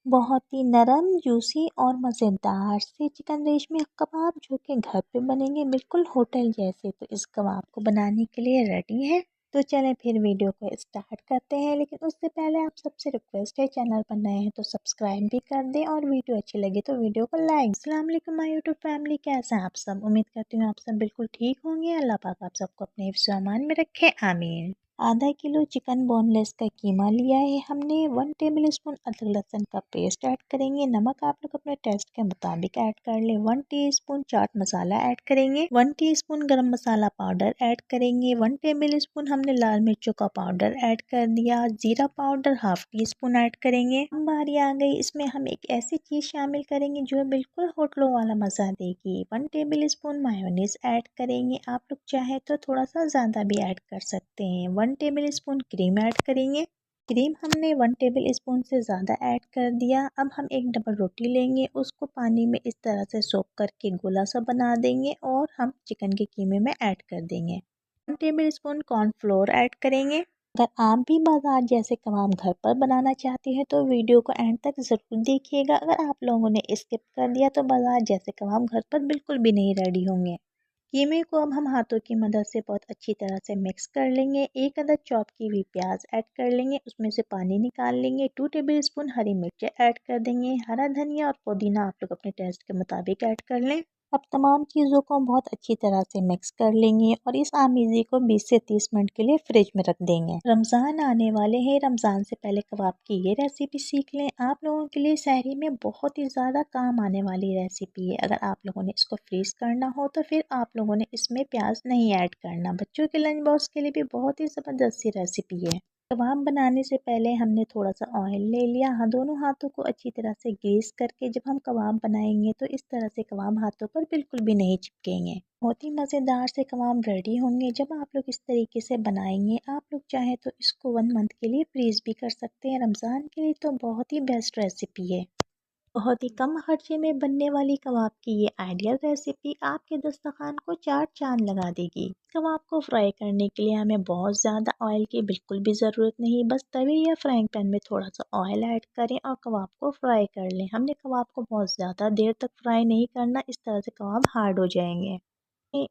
बहुत ही नरम, जूसी और मज़ेदार से चिकन रेशमी कबाब जो कि घर पे बनेंगे बिल्कुल होटल जैसे। तो इस कबाब को बनाने के लिए रेडी है। तो चलें फिर वीडियो को स्टार्ट करते हैं, लेकिन उससे पहले आप सबसे रिक्वेस्ट है, चैनल पर नए हैं तो सब्सक्राइब भी कर दें और वीडियो अच्छी लगे तो वीडियो को लाइक। अस्सलाम वालेकुम माय यूट्यूब फैमिली, कैसे हैं आप सब? उम्मीद करती हूँ आप सब बिल्कुल ठीक होंगे। अल्लाह पाक आप सबको अपने हिफ्ज़ व अमान में रखे, आमीन। आधा किलो चिकन बोनलेस का कीमा लिया है हमने। 1 टेबल स्पून अदरक लहसुन का पेस्ट ऐड करेंगे। नमक आप लोग अपने टेस्ट के मुताबिक ऐड कर लें। 1 टीस्पून चाट मसाला ऐड करेंगे। 1 टीस्पून गरम मसाला पाउडर ऐड करेंगे। 1 टेबल स्पून हमने लाल मिर्चों का पाउडर ऐड कर दिया। जीरा powder half tea spoon add करेंगे। अब बारी आ गई, इसमें हम एक ऐसी चीज शामिल करेंगे जो बिल्कुल होटलों वाला मजा देगी। 1 टेबल स्पून मायोनीज ऐड करेंगे। आप लोग चाहे तो थोड़ा सा ज्यादा भी ऐड कर सकते हैं। 1 टेबल स्पून क्रीम ऐड करेंगे। क्रीम हमने 1 टेबल स्पून से ज़्यादा ऐड कर दिया। अब हम एक डबल रोटी लेंगे, उसको पानी में इस तरह से सोक करके गोला सा बना देंगे और हम चिकन के कीमे में ऐड कर देंगे। 1 टेबल स्पून कॉर्नफ्लोर ऐड करेंगे। अगर आप भी बाजार जैसे कबाब घर पर बनाना चाहते हैं तो वीडियो को एंड तक ज़रूर देखिएगा। अगर आप लोगों ने स्किप कर दिया तो बाजार जैसे कबाब घर पर बिल्कुल भी नहीं रेडी होंगे। कीमे को अब हम हाथों की मदद से बहुत अच्छी तरह से मिक्स कर लेंगे। एक अदद चॉप की हुई प्याज ऐड कर लेंगे, उसमें से पानी निकाल लेंगे। 2 टेबल स्पून हरी मिर्चें ऐड कर देंगे। हरा धनिया और पुदीना आप लोग अपने टेस्ट के मुताबिक ऐड कर लें। अब तमाम चीज़ों को बहुत अच्छी तरह से मिक्स कर लेंगे और इस आमीज़ी को 20 से 30 मिनट के लिए फ्रिज में रख देंगे। रमज़ान आने वाले हैं, रमज़ान से पहले कबाब की ये रेसिपी सीख लें। आप लोगों के लिए सहरी में बहुत ही ज़्यादा काम आने वाली रेसिपी है। अगर आप लोगों ने इसको फ्रीज़ करना हो तो फिर आप लोगों ने इसमें प्याज नहीं ऐड करना। बच्चों के लंच बॉक्स के लिए भी बहुत ही ज़बरदस्त सी रेसिपी है। कबाब बनाने से पहले हमने थोड़ा सा ऑयल ले लिया। हाँ, दोनों हाथों को अच्छी तरह से ग्रीस करके जब हम कबाब बनाएंगे तो इस तरह से कबाब हाथों पर बिल्कुल भी नहीं चिपकेंगे। बहुत ही मज़ेदार से कबाब रेडी होंगे जब आप लोग इस तरीके से बनाएंगे। आप लोग चाहे तो इसको 1 मंथ के लिए फ्रीज भी कर सकते हैं। रमज़ान के लिए तो बहुत ही बेस्ट रेसिपी है। बहुत ही कम खर्चे में बनने वाली कबाब की ये आइडियल रेसिपी आपके दस्तरखान को 4 चांद लगा देगी। कबाब को फ्राई करने के लिए हमें बहुत ज़्यादा ऑयल की बिल्कुल भी ज़रूरत नहीं। बस तवे या फ्राइंग पैन में थोड़ा सा ऑयल ऐड करें और कबाब को फ्राई कर लें। हमने कबाब को बहुत ज़्यादा देर तक फ्राई नहीं करना, इस तरह से कबाब हार्ड हो जाएंगे।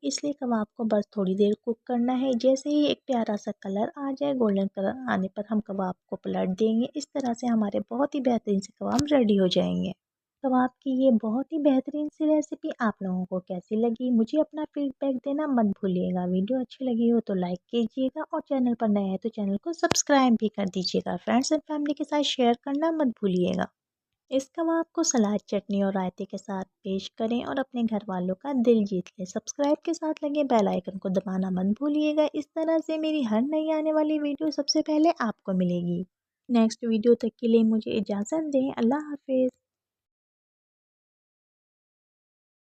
इसलिए कबाब को बस थोड़ी देर कुक करना है। जैसे ही एक प्यारा सा कलर आ जाए, गोल्डन कलर आने पर हम कबाब को पलट देंगे। इस तरह से हमारे बहुत ही बेहतरीन से कबाब रेडी हो जाएंगे। कबाब की ये बहुत ही बेहतरीन सी रेसिपी आप लोगों को कैसी लगी, मुझे अपना फीडबैक देना मत भूलिएगा। वीडियो अच्छी लगी हो तो लाइक कीजिएगा और चैनल पर नए हैं तो चैनल को सब्सक्राइब भी कर दीजिएगा। फ्रेंड्स एंड फैमिली के साथ शेयर करना मत भूलिएगा। इस कबाब को सलाद, चटनी और रायते के साथ पेश करें और अपने घर वालों का दिल जीत लें। सब्सक्राइब के साथ लगे बेल आइकन को दबाना मत भूलिएगा। इस तरह से मेरी हर नई आने वाली वीडियो सबसे पहले आपको मिलेगी। नेक्स्ट वीडियो तक के लिए मुझे इजाज़त दें। अल्लाह हाफिज़।